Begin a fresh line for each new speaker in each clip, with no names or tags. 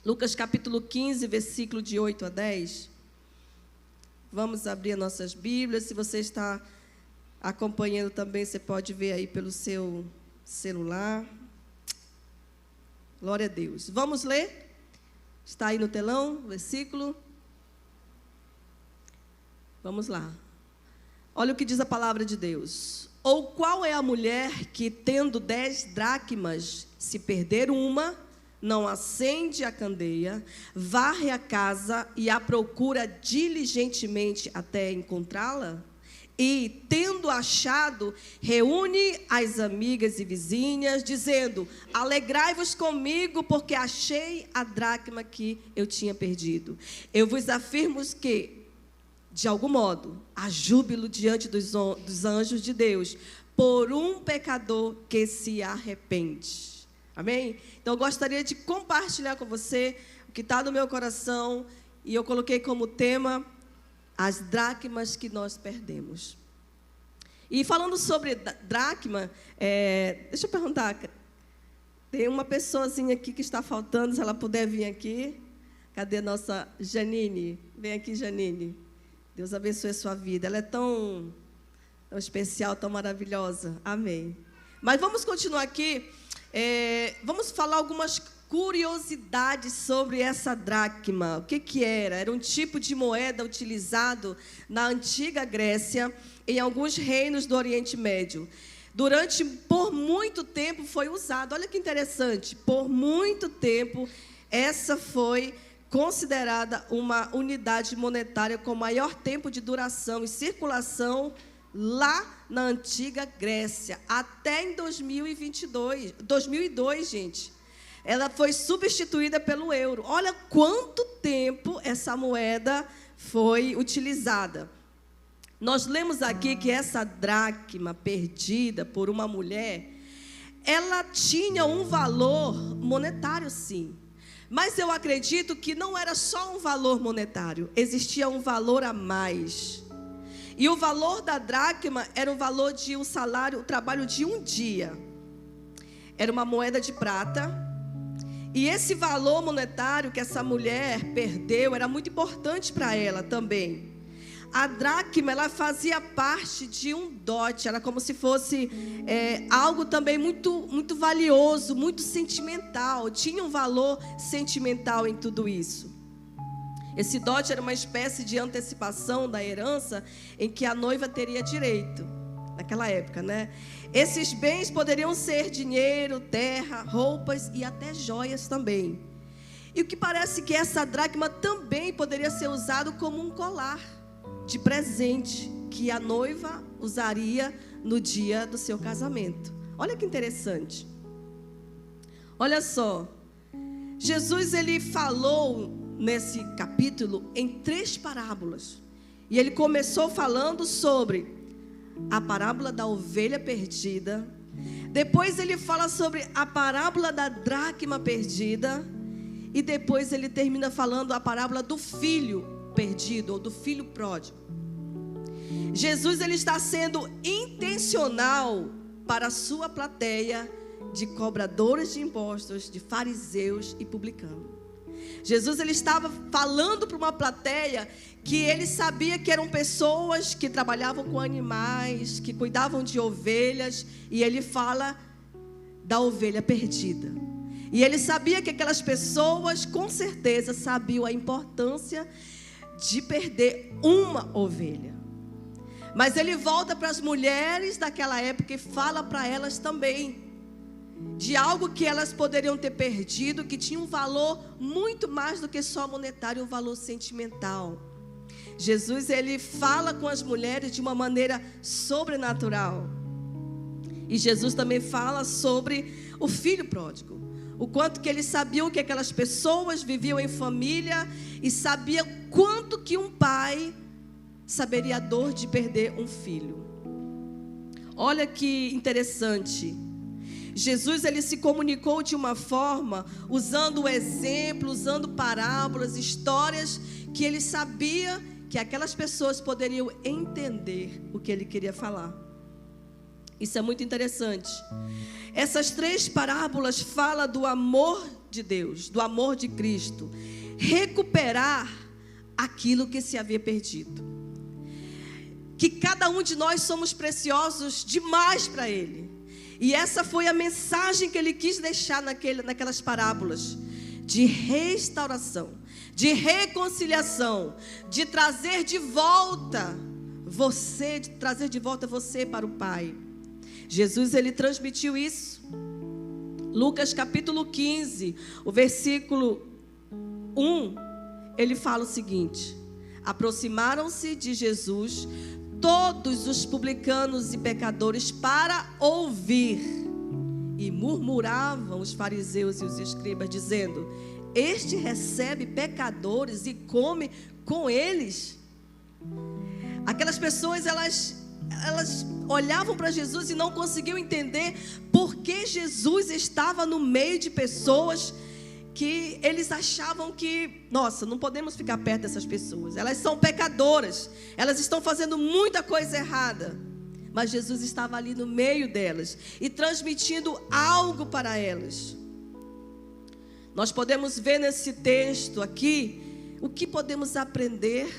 Lucas capítulo 15, versículo de 8 a 10. Vamos abrir nossas Bíblias. Se você está acompanhando também, você pode ver aí pelo seu celular. Glória a Deus. Vamos ler? Está aí no telão o versículo. Vamos lá. Olha o que diz a palavra de Deus. Ou qual é a mulher que, tendo 10 dracmas, se perder uma, não acende a candeia, varre a casa e a procura diligentemente até encontrá-la? E, tendo achado, reúne as amigas e vizinhas, dizendo: alegrai-vos comigo, porque achei a dracma que eu tinha perdido. Eu vos afirmo que, de algum modo, há júbilo diante dos anjos de Deus por um pecador que se arrepende. Amém? Então, eu gostaria de compartilhar com você o que está no meu coração. E eu coloquei como tema as dracmas que nós perdemos. E falando sobre dracma, deixa eu perguntar. Tem uma pessoazinha aqui que está faltando, se ela puder vir aqui. Cadê a nossa Janine? Vem aqui, Janine. Deus abençoe a sua vida. Ela é tão especial, tão maravilhosa. Amém. Mas vamos continuar aqui. Vamos falar algumas curiosidades sobre essa dracma. O que era? Era um tipo de moeda utilizado na antiga Grécia, em alguns reinos do Oriente Médio. Por muito tempo foi usado. Olha que interessante. Por muito tempo, essa foi considerada uma unidade monetária com maior tempo de duração e circulação lá na antiga Grécia, até em 2002, gente. Ela foi substituída pelo euro. Olha quanto tempo essa moeda foi utilizada. Nós lemos aqui que essa dracma perdida por uma mulher, ela tinha um valor monetário, sim. Mas eu acredito que não era só um valor monetário, existia um valor a mais. E o valor da dracma era o valor de um salário, o trabalho de um dia. Era uma moeda de prata. E esse valor monetário que essa mulher perdeu era muito importante para ela também. A dracma, ela fazia parte de um dote, era como se fosse algo também muito, muito valioso, muito sentimental. Tinha um valor sentimental em tudo isso. Esse dote era uma espécie de antecipação da herança em que a noiva teria direito, naquela época, né? Esses bens poderiam ser dinheiro, terra, roupas e até joias também. E o que parece que essa dracma também poderia ser usado como um colar de presente que a noiva usaria no dia do seu casamento. Olha que interessante. Olha só. Jesus, ele falou nesse capítulo em 3 parábolas. E ele começou falando sobre a parábola da ovelha perdida. Depois ele fala sobre a parábola da dracma perdida. E depois ele termina falando a parábola do filho perdido, ou do filho pródigo. Jesus, ele está sendo intencional para a sua plateia de cobradores de impostos, de fariseus e publicanos. Jesus, ele estava falando para uma plateia que ele sabia que eram pessoas que trabalhavam com animais, que cuidavam de ovelhas, e ele fala da ovelha perdida. E ele sabia que aquelas pessoas, com certeza, sabiam a importância de perder uma ovelha. Mas ele volta para as mulheres daquela época e fala para elas também de algo que elas poderiam ter perdido, que tinha um valor muito mais do que só monetário, um valor sentimental. Jesus, ele fala com as mulheres de uma maneira sobrenatural. E Jesus também fala sobre o filho pródigo. O quanto que eles sabiam que aquelas pessoas viviam em família e sabiam quanto que um pai saberia a dor de perder um filho. Olha que interessante. Jesus, ele se comunicou de uma forma, usando exemplos, usando parábolas, histórias, que ele sabia que aquelas pessoas poderiam entender o que ele queria falar. Isso é muito interessante. Essas 3 parábolas falam do amor de Deus, do amor de Cristo, recuperar aquilo que se havia perdido. Que cada um de nós somos preciosos demais para Ele. E essa foi a mensagem que Ele quis deixar naquelas parábolas. De restauração, de reconciliação, de trazer de volta você para o Pai. Jesus, Ele transmitiu isso. Lucas capítulo 15, o versículo 1, Ele fala o seguinte: aproximaram-se de Jesus todos os publicanos e pecadores para ouvir, e murmuravam os fariseus e os escribas, dizendo: este recebe pecadores e come com eles. Aquelas pessoas, elas olhavam para Jesus e não conseguiam entender por que Jesus estava no meio de pessoas que eles achavam que, nossa, não podemos ficar perto dessas pessoas, elas são pecadoras, elas estão fazendo muita coisa errada. Mas Jesus estava ali no meio delas e transmitindo algo para elas. Nós podemos ver nesse texto aqui o que podemos aprender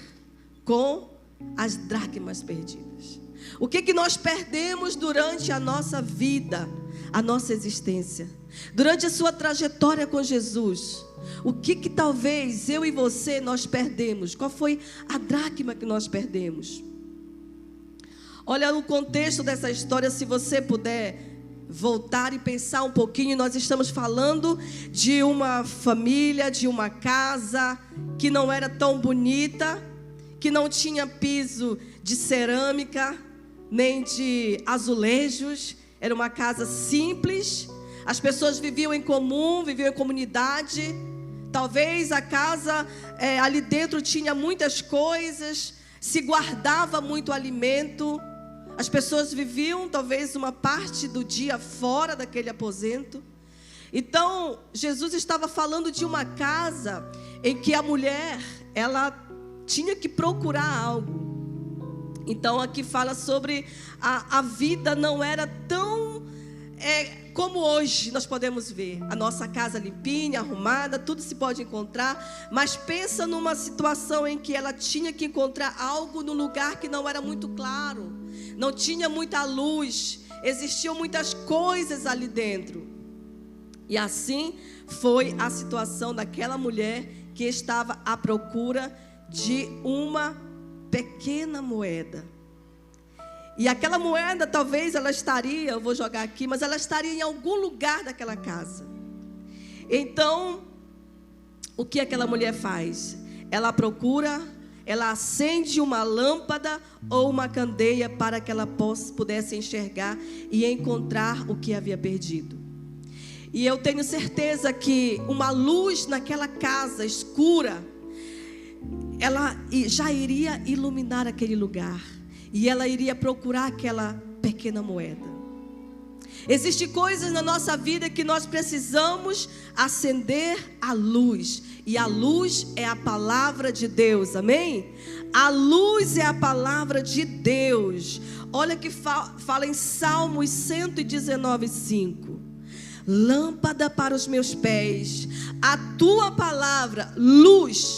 com as dracmas perdidas. O que nós perdemos durante a nossa vida, a nossa existência, durante a sua trajetória com Jesus. O que talvez eu e você nós perdemos? Qual foi a dracma que nós perdemos? Olha o contexto dessa história, se você puder voltar e pensar um pouquinho. Nós estamos falando de uma família, de uma casa que não era tão bonita, que não tinha piso de cerâmica, nem de azulejos. Era uma casa simples. As pessoas viviam em comum, viviam em comunidade. Talvez a casa ali dentro tinha muitas coisas, se guardava muito alimento. As pessoas viviam talvez uma parte do dia fora daquele aposento. Então, Jesus estava falando de uma casa em que a mulher, ela tinha que procurar algo. Então, aqui fala sobre a vida não era tão como hoje nós podemos ver. A nossa casa limpinha, arrumada, tudo se pode encontrar. Mas pensa numa situação em que ela tinha que encontrar algo num lugar que não era muito claro. Não tinha muita luz, existiam muitas coisas ali dentro. E assim foi a situação daquela mulher que estava à procura de uma pequena moeda. E aquela moeda, talvez ela estaria, eu vou jogar aqui, mas ela estaria em algum lugar daquela casa. Então, o que aquela mulher faz? Ela procura, ela acende uma lâmpada ou uma candeia para que ela pudesse enxergar e encontrar o que havia perdido. E eu tenho certeza que uma luz naquela casa escura, ela já iria iluminar aquele lugar. E ela iria procurar aquela pequena moeda. Existem coisas na nossa vida que nós precisamos acender a luz. E a luz é a palavra de Deus, amém? A luz é a palavra de Deus. Olha que fala em Salmos 119:5. Lâmpada para os meus pés, a tua palavra, luz.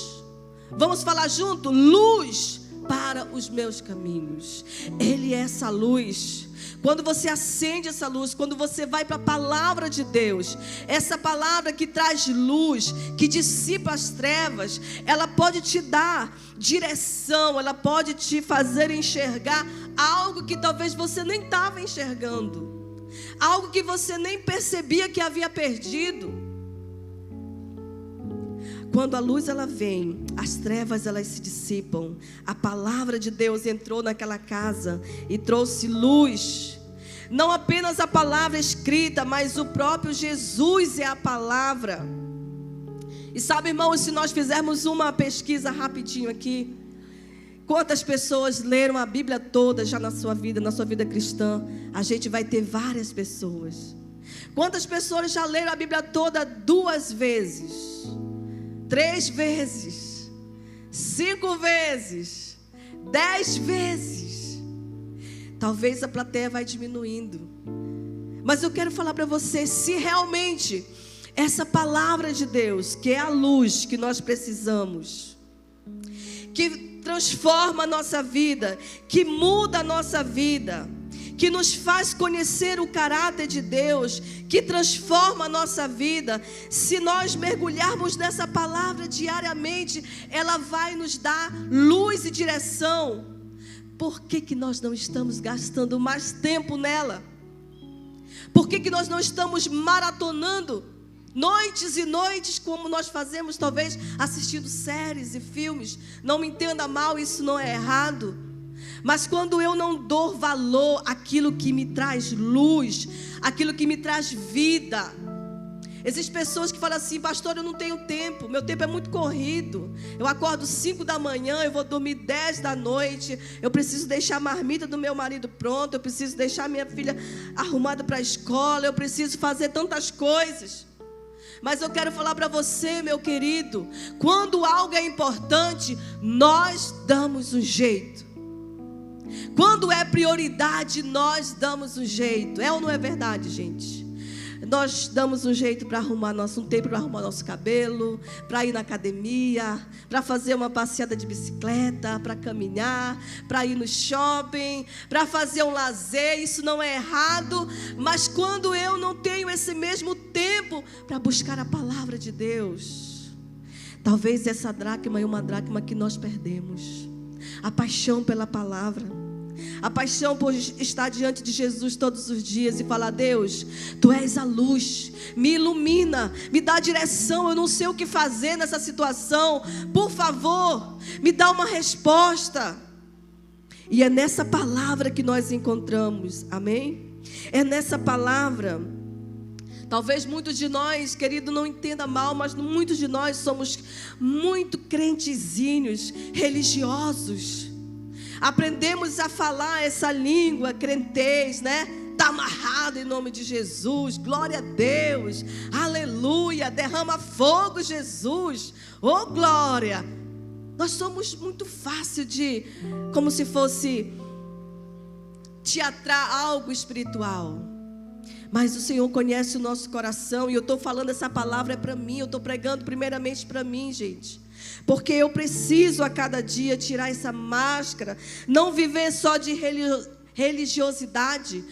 Vamos falar junto? Luz para os meus caminhos. Ele é essa luz. Quando você acende essa luz, quando você vai para a palavra de Deus, essa palavra que traz luz, que dissipa as trevas, ela pode te dar direção, ela pode te fazer enxergar algo que talvez você nem estava enxergando, algo que você nem percebia que havia perdido. Quando a luz ela vem, as trevas elas se dissipam. A palavra de Deus entrou naquela casa e trouxe luz. Não apenas a palavra escrita, mas o próprio Jesus é a palavra. E sabe, irmãos, se nós fizermos uma pesquisa rapidinho aqui, quantas pessoas leram a Bíblia toda já na sua vida cristã? A gente vai ter várias pessoas. Quantas pessoas já leram a Bíblia toda 2 vezes? 3 vezes, 5 vezes, 10 vezes. Talvez a plateia vai diminuindo. Mas eu quero falar para você, se realmente Essa palavra de Deus, que é a luz que nós precisamos, que transforma a nossa vida, que muda a nossa vida, que nos faz conhecer o caráter de Deus, que transforma a nossa vida. Se nós mergulharmos nessa palavra diariamente, ela vai nos dar luz e direção. Por que nós não estamos gastando mais tempo nela? Por que nós não estamos maratonando noites e noites, como nós fazemos, talvez assistindo séries e filmes? Não me entenda mal, isso não é errado. Mas quando eu não dou valor àquilo que me traz luz, aquilo que me traz vida. Existem pessoas que falam assim: pastor, eu não tenho tempo, meu tempo é muito corrido. Eu acordo 5 da manhã, eu vou dormir 10 da noite. Eu preciso deixar a marmita do meu marido pronta, eu preciso deixar minha filha arrumada para a escola, eu preciso fazer tantas coisas. Mas eu quero falar para você, meu querido, quando algo é importante, nós damos um jeito. Quando é prioridade, nós damos um jeito. É ou não é verdade, gente? Nós damos um jeito para arrumar um tempo para arrumar nosso cabelo, para ir na academia, para fazer uma passeada de bicicleta, para caminhar, para ir no shopping, para fazer um lazer. Isso não é errado, mas quando eu não tenho esse mesmo tempo para buscar a palavra de Deus, talvez essa dracma é uma dracma que nós perdemos. A paixão pela palavra, a paixão por estar diante de Jesus todos os dias e falar: Deus, Tu és a luz, me ilumina, me dá direção, eu não sei o que fazer nessa situação, por favor, me dá uma resposta. E é nessa palavra que nós encontramos, amém? É nessa palavra. Talvez muitos de nós, querido, não entenda mal, mas muitos de nós somos muito crentezinhos, religiosos. Aprendemos a falar essa língua, crentez, né? Está amarrado em nome de Jesus, glória a Deus, aleluia, derrama fogo, Jesus, oh glória. Nós somos muito fácil de, como se fosse teatrar algo espiritual. Mas o Senhor conhece o nosso coração. E eu estou falando, essa palavra é para mim. Eu estou pregando primeiramente para mim, gente. Porque eu preciso a cada dia tirar essa máscara. Não viver só de religiosidade.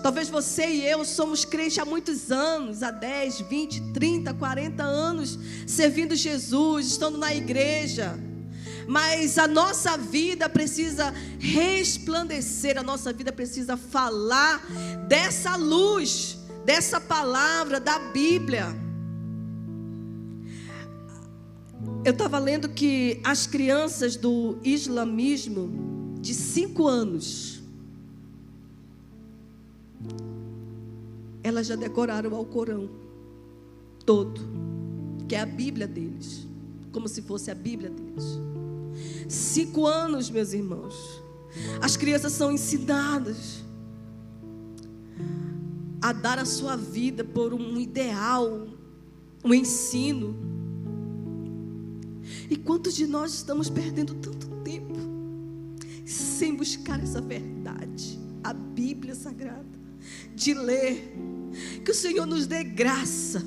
Talvez você e eu somos crentes há muitos anos. Há 10, 20, 30, 40 anos. Servindo Jesus, estando na igreja. Mas a nossa vida precisa resplandecer, a nossa vida precisa falar dessa luz, dessa palavra, da Bíblia. Eu estava lendo que as crianças do islamismo de 5 anos, elas já decoraram o Alcorão todo, que é a Bíblia deles, como se fosse a Bíblia deles. 5 anos, meus irmãos. As crianças são ensinadas a dar a sua vida por um ideal, um ensino. E quantos de nós estamos perdendo tanto tempo sem buscar essa verdade, a Bíblia Sagrada, de ler. Que o Senhor nos dê graça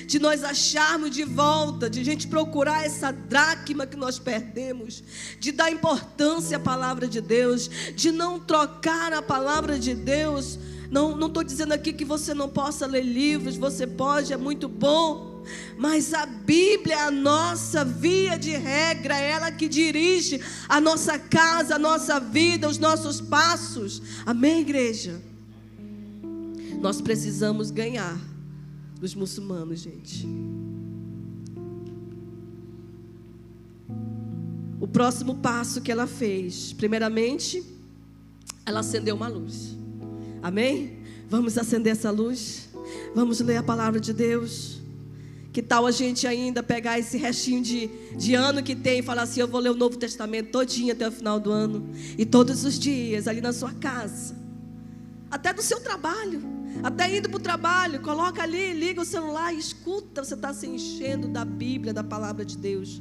de nós acharmos de volta, de a gente procurar essa dracma que nós perdemos, de dar importância à palavra de Deus, de não trocar a palavra de Deus. Não estou dizendo aqui que você não possa ler livros, você pode, é muito bom, mas a Bíblia é a nossa via de regra, é ela que dirige a nossa casa, a nossa vida, os nossos passos. Amém, igreja? Nós precisamos ganhar dos muçulmanos, gente. O próximo passo que ela fez, primeiramente, ela acendeu uma luz. Amém? Vamos acender essa luz. Vamos ler a palavra de Deus. Que tal a gente ainda pegar esse restinho de ano que tem e falar assim: eu vou ler o Novo Testamento todinho até o final do ano. E todos os dias, ali na sua casa, até do seu trabalho, até indo para o trabalho, coloca ali, liga o celular e escuta. Você está se enchendo da Bíblia, da palavra de Deus.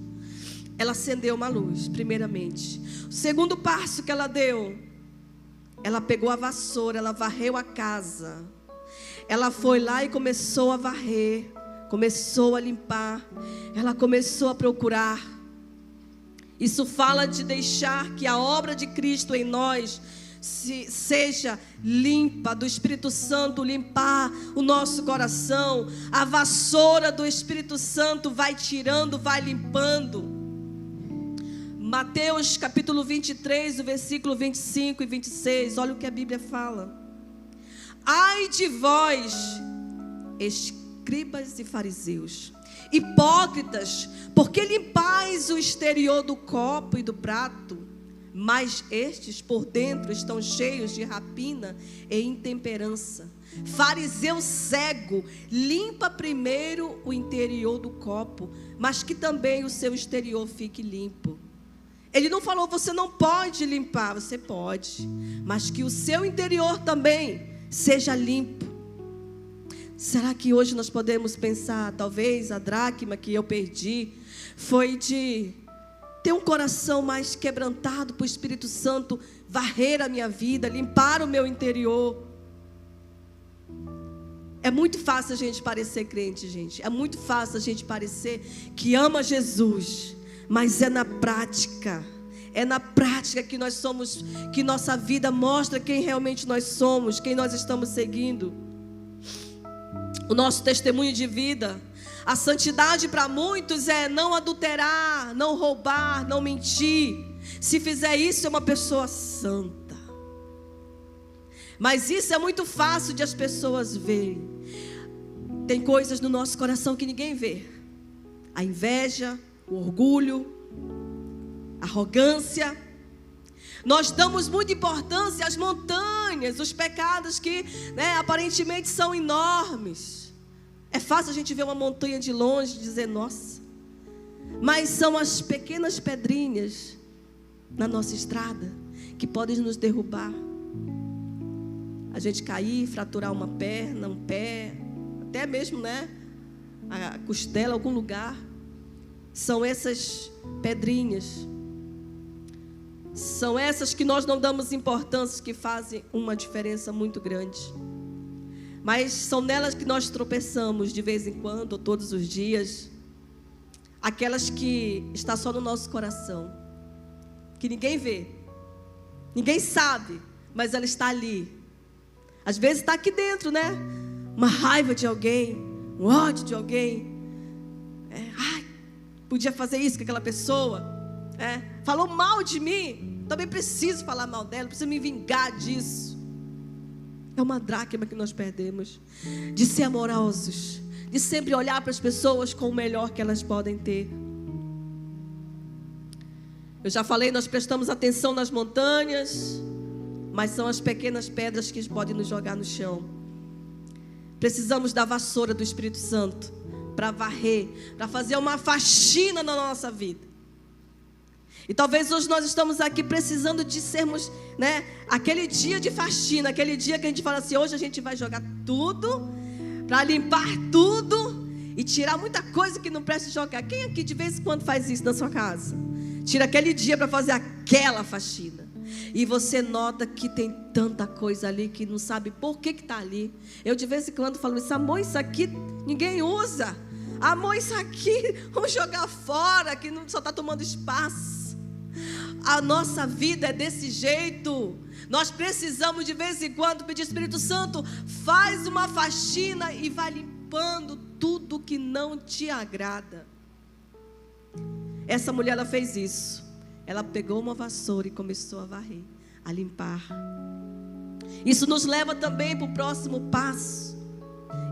Ela acendeu uma luz, primeiramente. O segundo passo que ela deu, ela pegou a vassoura, ela varreu a casa. Ela foi lá e começou a varrer começou a limpar, ela começou a procurar. Isso fala de deixar que a obra de Cristo em nós seja limpa, do Espírito Santo limpar o nosso coração. A vassoura do Espírito Santo vai tirando, vai limpando. Mateus capítulo 23, o versículo 25 e 26, olha o que a Bíblia fala. Ai de vós, escribas e fariseus, hipócritas, porque limpais o exterior do copo e do prato, mas estes por dentro estão cheios de rapina e intemperança. Fariseu cego, limpa primeiro o interior do copo, mas que também o seu exterior fique limpo. Ele não falou, você não pode limpar, você pode, mas que o seu interior também seja limpo. Será que hoje nós podemos pensar, talvez a dracma que eu perdi foi de ter um coração mais quebrantado para o Espírito Santo varrer a minha vida, limpar o meu interior. É muito fácil a gente parecer crente, gente. É muito fácil a gente parecer que ama Jesus, mas é na prática. É na prática que nós somos, que nossa vida mostra quem realmente nós somos, quem nós estamos seguindo. O nosso testemunho de vida. A santidade para muitos é não adulterar, não roubar, não mentir. Se fizer isso, é uma pessoa santa. Mas isso é muito fácil de as pessoas verem. Tem coisas no nosso coração que ninguém vê. A inveja, o orgulho, a arrogância. Nós damos muita importância às montanhas, os pecados que, aparentemente são enormes. É fácil a gente ver uma montanha de longe e dizer, nossa. Mas são as pequenas pedrinhas na nossa estrada que podem nos derrubar. A gente cair, fraturar uma perna, um pé, até mesmo, a costela, algum lugar. São essas pedrinhas. São essas que nós não damos importância, que fazem uma diferença muito grande. Mas são nelas que nós tropeçamos de vez em quando, ou todos os dias. Aquelas que estão só no nosso coração, que ninguém vê, ninguém sabe, mas ela está ali. Às vezes está aqui dentro, uma raiva de alguém, um ódio de alguém. Podia fazer isso com aquela pessoa. Falou mal de mim, também preciso falar mal dela, preciso me vingar disso. É uma dracma que nós perdemos, de ser amorosos, de sempre olhar para as pessoas com o melhor que elas podem ter. Eu já falei, nós prestamos atenção nas montanhas, mas são as pequenas pedras que podem nos jogar no chão. Precisamos da vassoura do Espírito Santo para varrer, para fazer uma faxina na nossa vida. E talvez hoje nós estamos aqui precisando de sermos, aquele dia de faxina, aquele dia que a gente fala assim, hoje a gente vai jogar tudo, para limpar tudo e tirar muita coisa que não presta jogar. Quem aqui de vez em quando faz isso na sua casa? Tira aquele dia para fazer aquela faxina. E você nota que tem tanta coisa ali que não sabe por que está ali. Eu de vez em quando falo isso, amor, isso aqui ninguém usa. Amor, isso aqui vamos jogar fora, que só está tomando espaço. A nossa vida é desse jeito. Nós precisamos de vez em quando pedir, Espírito Santo, faz uma faxina e vai limpando tudo que não te agrada. Essa mulher, ela fez isso. Ela pegou uma vassoura e começou a varrer, a limpar. Isso nos leva também para o próximo passo.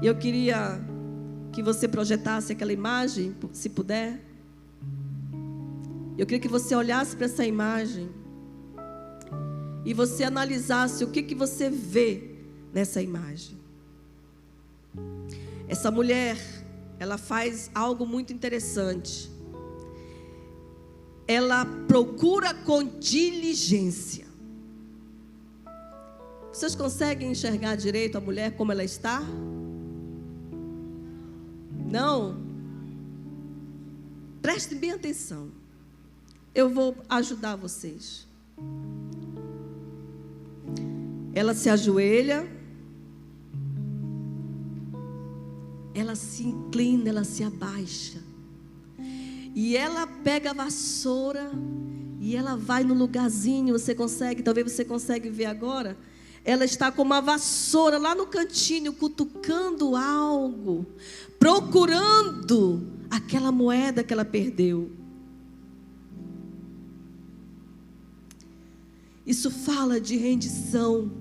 Eu queria que você projetasse aquela imagem, se puder. Eu queria que você olhasse para essa imagem e você analisasse o que você vê nessa imagem. Essa mulher, ela faz algo muito interessante. Ela procura com diligência. Vocês conseguem enxergar direito a mulher como ela está? Não? Prestem bem atenção. Eu vou ajudar vocês. Ela se ajoelha. ela se inclina, ela se abaixa. E ela pega a vassoura e ela vai no lugarzinho, talvez você consegue ver agora. Ela está com uma vassoura lá no cantinho, cutucando algo, procurando aquela moeda que ela perdeu. Isso fala de rendição.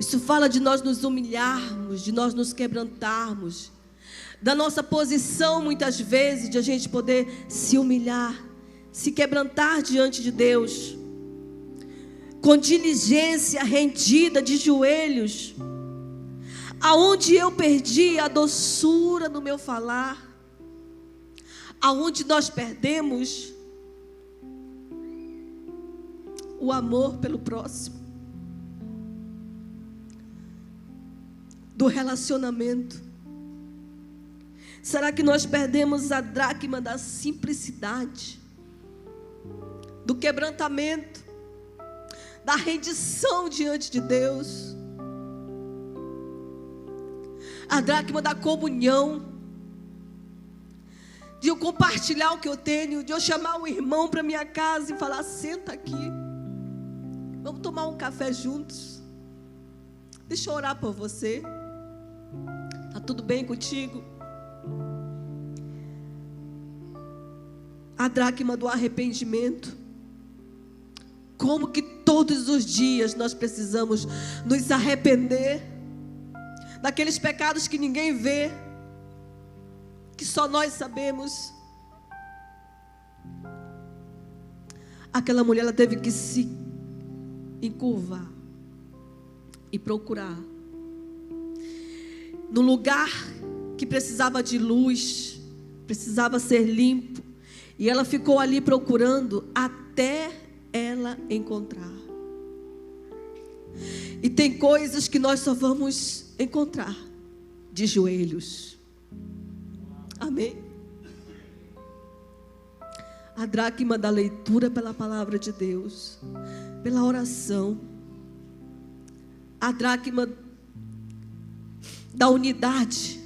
Isso fala de nós nos humilharmos, de nós nos quebrantarmos, da nossa posição muitas vezes, de a gente poder se humilhar, se quebrantar diante de Deus, com diligência, rendida, de joelhos. Aonde eu perdi a doçura no meu falar, aonde nós perdemos o amor pelo próximo, do relacionamento. Será que nós perdemos a dracma da simplicidade, do quebrantamento, da rendição diante de Deus, a dracma da comunhão, de eu compartilhar o que eu tenho, de eu chamar um irmão para minha casa e falar: senta aqui, vamos tomar um café juntos, deixa eu orar por você, está tudo bem contigo? A dracma do arrependimento. Como que todos os dias nós precisamos nos arrepender daqueles pecados que ninguém vê, que só nós sabemos. Aquela mulher, ela teve que se encurvar e procurar no lugar que precisava de luz, precisava ser limpo, e ela ficou ali procurando até ela encontrar. E tem coisas que nós só vamos encontrar de joelhos. Amém? A dracma da leitura pela palavra de Deus, pela oração, a dracma da unidade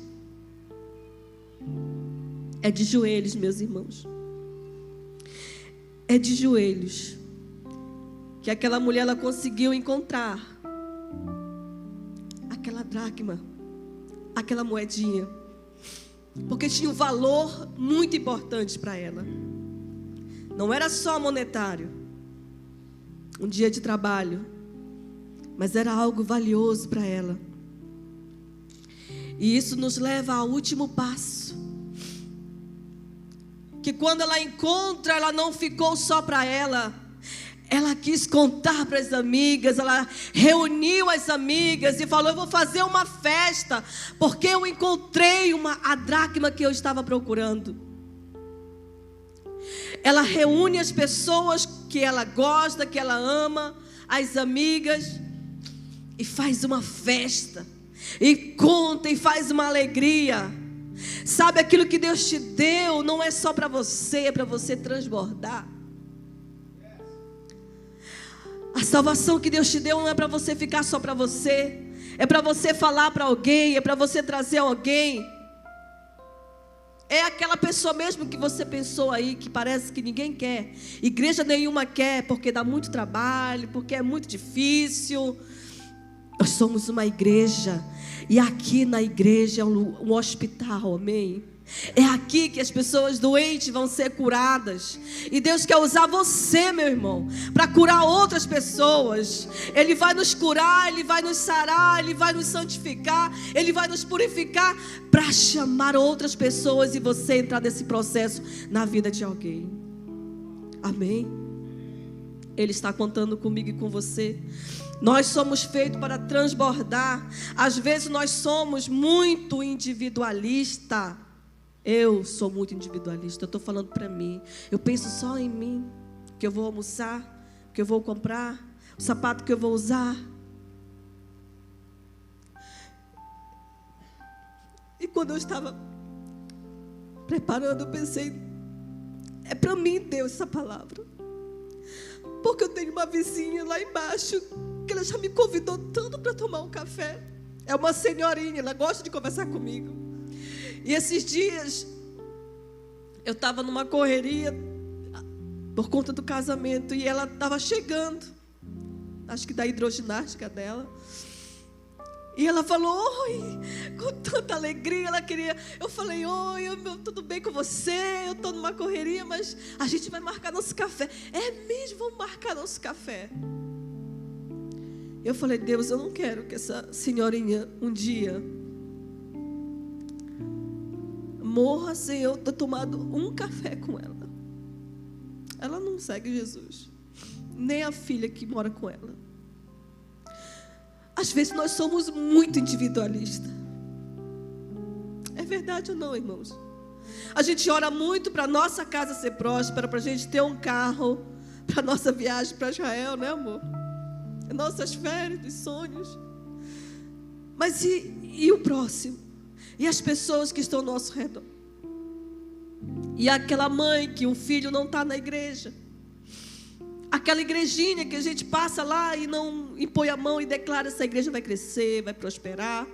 é de joelhos, meus irmãos. É de joelhos que aquela mulher, ela conseguiu encontrar aquela dracma, aquela moedinha, porque tinha um valor muito importante para ela. Não era só monetário, um dia de trabalho, mas era algo valioso para ela. E isso nos leva ao último passo, que quando ela encontra, ela não ficou só para ela, ela quis contar para as amigas, ela reuniu as amigas e falou: eu vou fazer uma festa, porque eu encontrei a dracma que eu estava procurando. Ela reúne as pessoas que ela gosta, que ela ama, as amigas, e faz uma festa, e conta, e faz uma alegria. Sabe, aquilo que Deus te deu não é só para você, é para você transbordar. A salvação que Deus te deu não é para você ficar só para você, é para você falar para alguém, é para você trazer alguém. É aquela pessoa mesmo que você pensou aí, que parece que ninguém quer, igreja nenhuma quer, porque dá muito trabalho, porque é muito difícil. Nós somos uma igreja, e aqui na igreja é um hospital, amém? É aqui que as pessoas doentes vão ser curadas. E Deus quer usar você, meu irmão, para curar outras pessoas. Ele vai nos curar, Ele vai nos sarar, Ele vai nos santificar, Ele vai nos purificar, para chamar outras pessoas e você entrar nesse processo na vida de alguém. Amém? Ele está contando comigo e com você. Nós somos feitos para transbordar. Às vezes nós somos muito individualistas. Eu sou muito individualista. Eu estou falando para mim. Eu penso só em mim. Que eu vou almoçar, que eu vou comprar, o sapato que eu vou usar. E quando eu estava preparando, eu pensei: é para mim, Deus, essa palavra. Porque eu tenho uma vizinha lá embaixo, que ela já me convidou tanto para tomar um café. É uma senhorinha, ela gosta de conversar comigo. E esses dias, eu estava numa correria por conta do casamento. E ela estava chegando, acho que da hidroginástica dela. E ela falou, oi, com tanta alegria, ela queria. Eu falei, oi, tudo bem com você? Eu estou numa correria, mas a gente vai marcar nosso café. É mesmo, vamos marcar nosso café. Eu falei, Deus, eu não quero que essa senhorinha um dia morra sem eu ter tomado um café com ela. Ela não segue Jesus, nem a filha que mora com ela. Às vezes nós somos muito individualistas. É verdade ou não, irmãos? A gente ora muito para a nossa casa ser próspera, para a gente ter um carro, para a nossa viagem para Israel, né, amor? Nossas férias, dos sonhos. Mas e o próximo? E as pessoas que estão ao nosso redor? E aquela mãe que o filho não está na igreja? Aquela igrejinha que a gente passa lá e não impõe a mão e declara: essa igreja vai crescer, vai prosperar.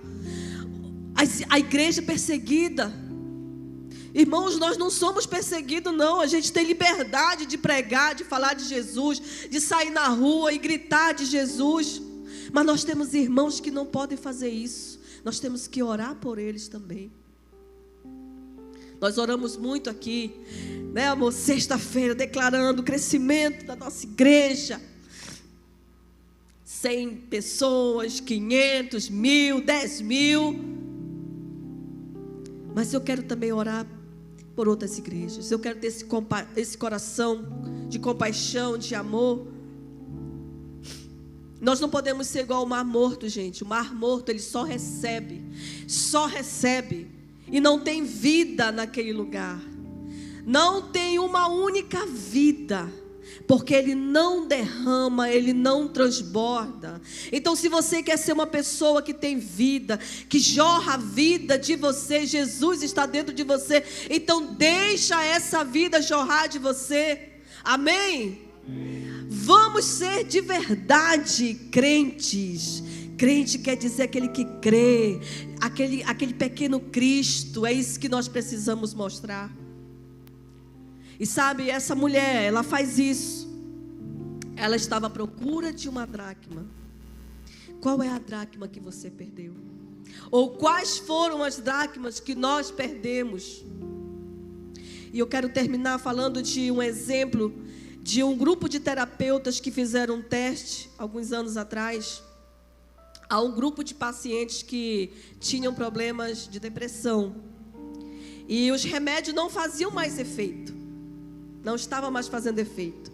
A igreja perseguida. Irmãos, nós não somos perseguidos, não. A gente tem liberdade de pregar, de falar de Jesus, de sair na rua e gritar de Jesus. Mas nós temos irmãos que não podem fazer isso. Nós temos que orar por eles também. Nós oramos muito aqui, né, amor? Sexta-feira, declarando o crescimento da nossa igreja. 100 pessoas, 500, 1000, 10.000. Mas eu quero também orar por outras igrejas. Eu quero ter esse coração de compaixão, de amor. Nós não podemos ser igual ao Mar Morto, gente. O Mar Morto, ele só recebe. E não tem vida naquele lugar. Não tem uma única vida. Porque ele não derrama, ele não transborda. Então, se você quer ser uma pessoa que tem vida, que jorra a vida de você, Jesus está dentro de você. Então, deixa essa vida jorrar de você. Amém? Vamos ser de verdade crentes. Crente quer dizer aquele que crê, aquele pequeno Cristo. É isso que nós precisamos mostrar. E sabe, essa mulher, ela faz isso. Ela estava à procura de uma dracma. Qual é a dracma que você perdeu? Ou quais foram as dracmas que nós perdemos? E eu quero terminar falando de um exemplo de um grupo de terapeutas que fizeram um teste alguns anos atrás. A um grupo de pacientes que tinham problemas de depressão. E os remédios não faziam mais efeito. Não estava mais fazendo efeito.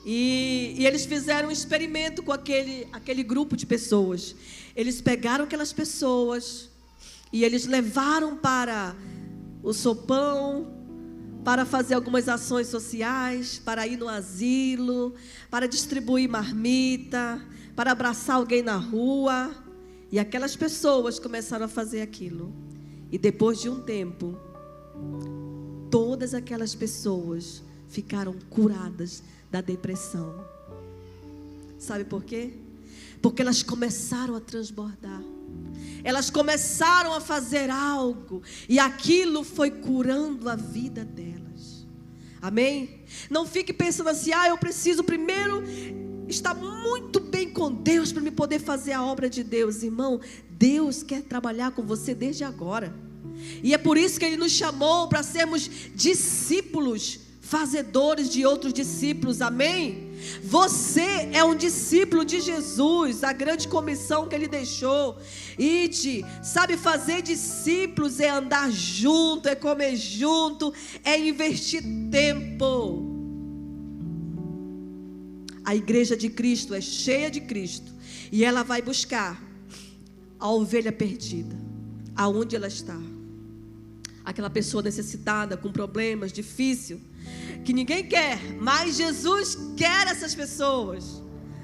E eles fizeram um experimento com aquele grupo de pessoas. Eles pegaram aquelas pessoas e eles levaram para o sopão, para fazer algumas ações sociais, para ir no asilo, para distribuir marmita, para abraçar alguém na rua. E aquelas pessoas começaram a fazer aquilo. E depois de um tempo, todas aquelas pessoas ficaram curadas da depressão. Sabe por quê? Porque elas começaram a transbordar. Elas começaram a fazer algo. E aquilo foi curando a vida delas. Amém? Não fique pensando assim: eu preciso primeiro estar muito bem com Deus para me poder fazer a obra de Deus. Irmão, Deus quer trabalhar com você desde agora. E é por isso que Ele nos chamou para sermos discípulos, fazedores de outros discípulos, amém? Você é um discípulo de Jesus, a grande comissão que Ele deixou. Ide, sabe, fazer discípulos é andar junto, é comer junto, é investir tempo. A igreja de Cristo é cheia de Cristo e ela vai buscar a ovelha perdida, aonde ela está. Aquela pessoa necessitada, com problemas, difícil, que ninguém quer, mas Jesus quer essas pessoas.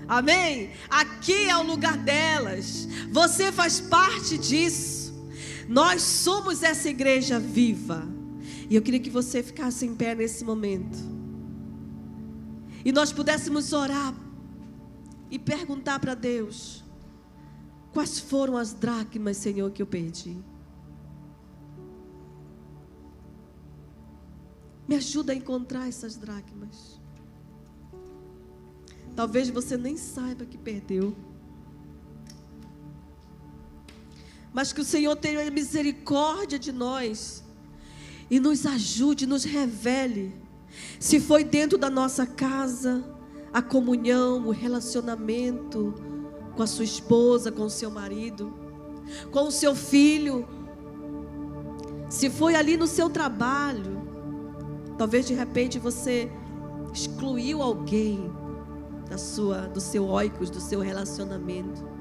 Amém? Aqui é o lugar delas. Você faz parte disso. Nós somos essa igreja viva. E eu queria que você ficasse em pé nesse momento. E nós pudéssemos orar e perguntar para Deus: Quais foram as dracmas, Senhor, que eu perdi? Me ajuda a encontrar essas dracmas. Talvez você nem saiba que perdeu. Mas que o Senhor tenha misericórdia de nós e nos ajude, nos revele. Se foi dentro da nossa casa, a comunhão, o relacionamento com a sua esposa, com o seu marido, com o seu filho. Se foi ali no seu trabalho, talvez de repente você excluiu alguém do seu oikos, do seu relacionamento.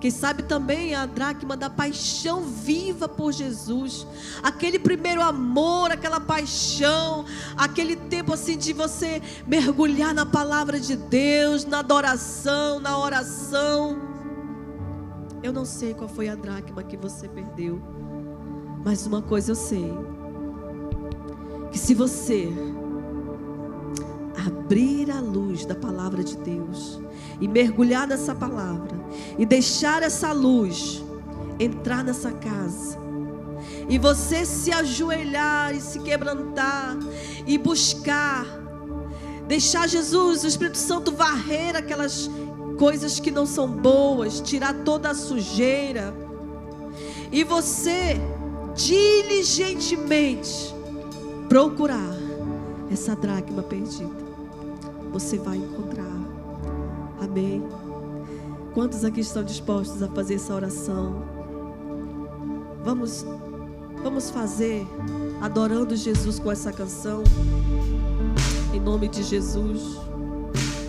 Quem sabe também a dracma da paixão viva por Jesus, aquele primeiro amor, aquela paixão, aquele tempo assim de você mergulhar na palavra de Deus, na adoração, na oração. Eu não sei qual foi a dracma que você perdeu, mas uma coisa eu sei, que se você abrir a luz da palavra de Deus e mergulhar nessa palavra e deixar essa luz entrar nessa casa, e você se ajoelhar e se quebrantar e buscar, deixar Jesus, o Espírito Santo, varrer aquelas coisas que não são boas, tirar toda a sujeira, e você diligentemente procurar essa dracma perdida, você vai encontrar. Amém? Quantos aqui estão dispostos a fazer essa oração? Vamos fazer, adorando Jesus com essa canção, em nome de Jesus.